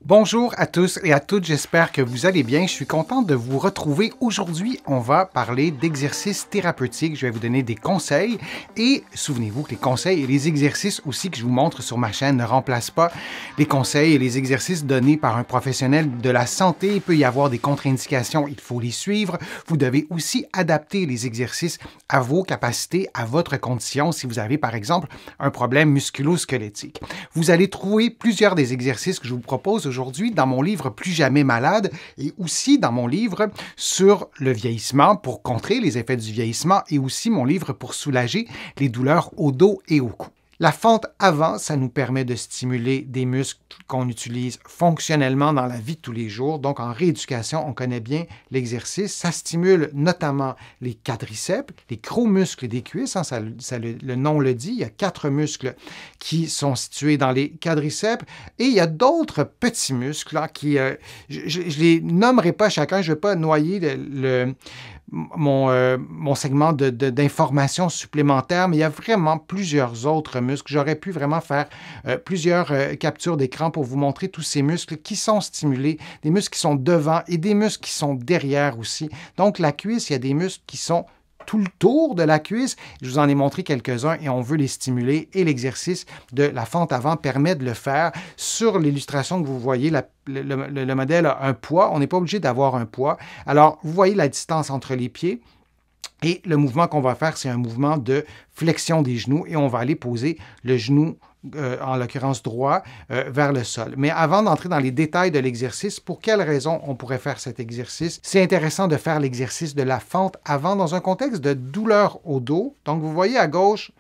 Bonjour à tous et à toutes, j'espère que vous allez bien. Je suis content de vous retrouver. Aujourd'hui, on va parler d'exercices thérapeutiques. Je vais vous donner des conseils et souvenez-vous que les conseils et les exercices aussi que je vous montre sur ma chaîne ne remplacent pas les conseils et les exercices donnés par un professionnel de la santé. Il peut y avoir des contre-indications, il faut les suivre. Vous devez aussi adapter les exercices à vos capacités, à votre condition. Si vous avez par exemple un problème musculo-squelettique, vous allez trouver plusieurs des exercices que je vous propose aujourd'hui dans mon livre Plus jamais malade et aussi dans mon livre sur le vieillissement pour contrer les effets du vieillissement et aussi mon livre pour soulager les douleurs au dos et au cou. La fente avant, ça nous permet de stimuler des muscles qu'on utilise fonctionnellement dans la vie de tous les jours. Donc, en rééducation, on connaît bien l'exercice. Ça stimule notamment les quadriceps, les gros muscles des cuisses. Le nom le dit. Il y a 4 muscles qui sont situés dans les quadriceps. Et il y a d'autres petits muscles là, qui... je ne les nommerai pas chacun. Je ne vais pas noyer mon segment d'informations supplémentaires, mais il y a vraiment plusieurs autres muscles. J'aurais pu vraiment faire plusieurs captures d'écran pour vous montrer tous ces muscles qui sont stimulés, des muscles qui sont devant et des muscles qui sont derrière aussi. Donc, la cuisse, il y a des muscles qui sont tout le tour de la cuisse. Je vous en ai montré quelques-uns et on veut les stimuler et l'exercice de la fente avant permet de le faire. Sur l'illustration que vous voyez, le modèle a un poids. On n'est pas obligé d'avoir un poids. Alors, vous voyez la distance entre les pieds. Et le mouvement qu'on va faire, c'est un mouvement de flexion des genoux et on va aller poser le genou, en l'occurrence droit, vers le sol. Mais avant d'entrer dans les détails de l'exercice, pour quelles raisons on pourrait faire cet exercice? C'est intéressant de faire l'exercice de la fente avant dans un contexte de douleur au dos. Donc, vous voyez à gauche,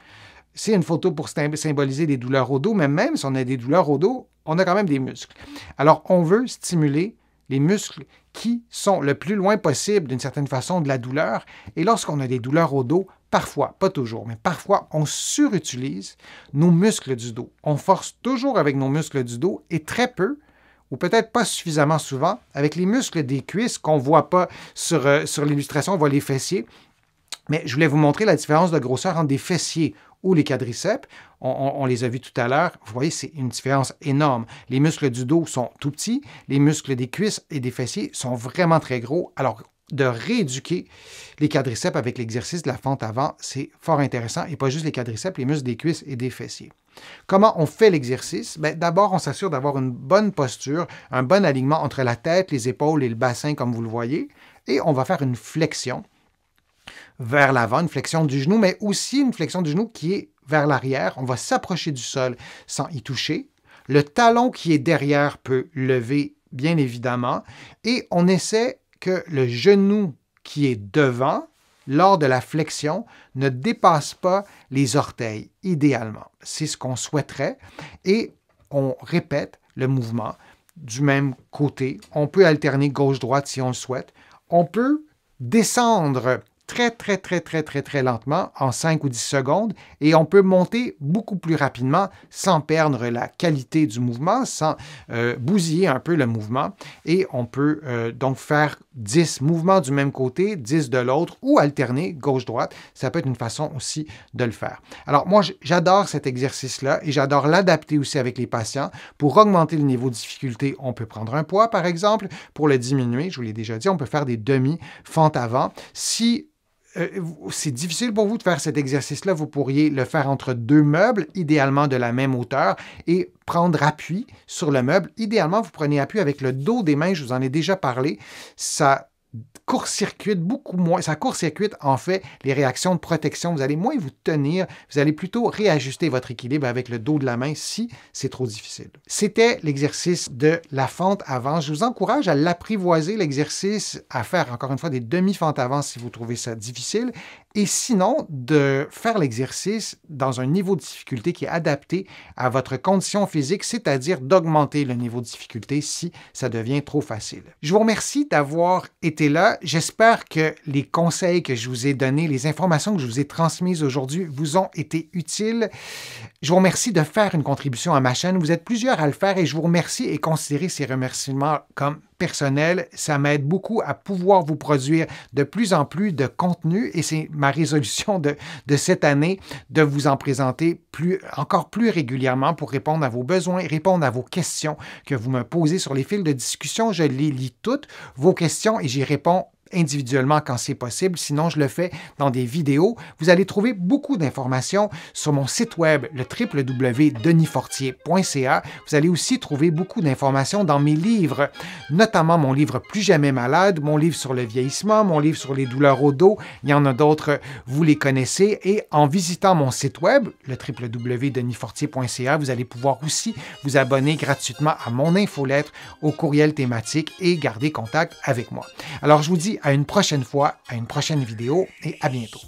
c'est une photo pour symboliser des douleurs au dos, mais même si on a des douleurs au dos, on a quand même des muscles. Alors, on veut stimuler les muscles qui sont le plus loin possible, d'une certaine façon, de la douleur. Et lorsqu'on a des douleurs au dos, parfois, pas toujours, mais parfois, on surutilise nos muscles du dos. On force toujours avec nos muscles du dos et très peu, ou peut-être pas suffisamment souvent, avec les muscles des cuisses qu'on ne voit pas sur l'illustration, on voit les fessiers. Mais je voulais vous montrer la différence de grosseur entre des fessiers ou les quadriceps. On les a vus tout à l'heure. Vous voyez, c'est une différence énorme. Les muscles du dos sont tout petits. Les muscles des cuisses et des fessiers sont vraiment très gros. Alors, de rééduquer les quadriceps avec l'exercice de la fente avant, c'est fort intéressant. Et pas juste les quadriceps, les muscles des cuisses et des fessiers. Comment on fait l'exercice? D'abord, on s'assure d'avoir une bonne posture, un bon alignement entre la tête, les épaules et le bassin, comme vous le voyez. Et on va faire une flexion vers l'avant, une flexion du genou, mais aussi une flexion du genou qui est vers l'arrière. On va s'approcher du sol sans y toucher. Le talon qui est derrière peut lever, bien évidemment. Et on essaie que le genou qui est devant, lors de la flexion, ne dépasse pas les orteils, idéalement. C'est ce qu'on souhaiterait. Et on répète le mouvement du même côté. On peut alterner gauche-droite si on le souhaite. On peut descendre très lentement, en 5 ou 10 secondes, et on peut monter beaucoup plus rapidement sans perdre la qualité du mouvement, sans bousiller un peu le mouvement. Et on peut donc faire 10 mouvements du même côté, 10 de l'autre, ou alterner gauche-droite. Ça peut être une façon aussi de le faire. Alors moi, j'adore cet exercice-là et j'adore l'adapter aussi avec les patients. Pour augmenter le niveau de difficulté, on peut prendre un poids, par exemple. Pour le diminuer, je vous l'ai déjà dit, on peut faire des demi-fentes avant. Si c'est difficile pour vous de faire cet exercice-là, vous pourriez le faire entre 2 meubles, idéalement de la même hauteur, et prendre appui sur le meuble. Idéalement, vous prenez appui avec le dos des mains, je vous en ai déjà parlé. Ça court-circuite beaucoup moins, ça court-circuite en fait les réactions de protection. Vous allez moins vous tenir, vous allez plutôt réajuster votre équilibre avec le dos de la main si c'est trop difficile. C'était l'exercice de la fente avant. Je vous encourage à l'apprivoiser, l'exercice, à faire encore une fois des demi-fentes avant si vous trouvez ça difficile. Et sinon, de faire l'exercice dans un niveau de difficulté qui est adapté à votre condition physique, c'est-à-dire d'augmenter le niveau de difficulté si ça devient trop facile. Je vous remercie d'avoir été là. J'espère que les conseils que je vous ai donnés, les informations que je vous ai transmises aujourd'hui vous ont été utiles. Je vous remercie de faire une contribution à ma chaîne. Vous êtes plusieurs à le faire et je vous remercie et considérez ces remerciements comme personnel. Ça m'aide beaucoup à pouvoir vous produire de plus en plus de contenu et c'est ma résolution de cette année de vous en présenter encore plus régulièrement pour répondre à vos besoins, répondre à vos questions que vous me posez sur les fils de discussion. Je les lis toutes, vos questions, et j'y réponds individuellement quand c'est possible. Sinon, je le fais dans des vidéos. Vous allez trouver beaucoup d'informations sur mon site web, le www.denisfortier.ca. Vous allez aussi trouver beaucoup d'informations dans mes livres, notamment mon livre Plus jamais malade, mon livre sur le vieillissement, mon livre sur les douleurs au dos. Il y en a d'autres, vous les connaissez. Et en visitant mon site web, le www.denisfortier.ca, vous allez pouvoir aussi vous abonner gratuitement à mon infolettre, au courriel thématique et garder contact avec moi. Alors, je vous dis à une prochaine fois, à une prochaine vidéo et à bientôt.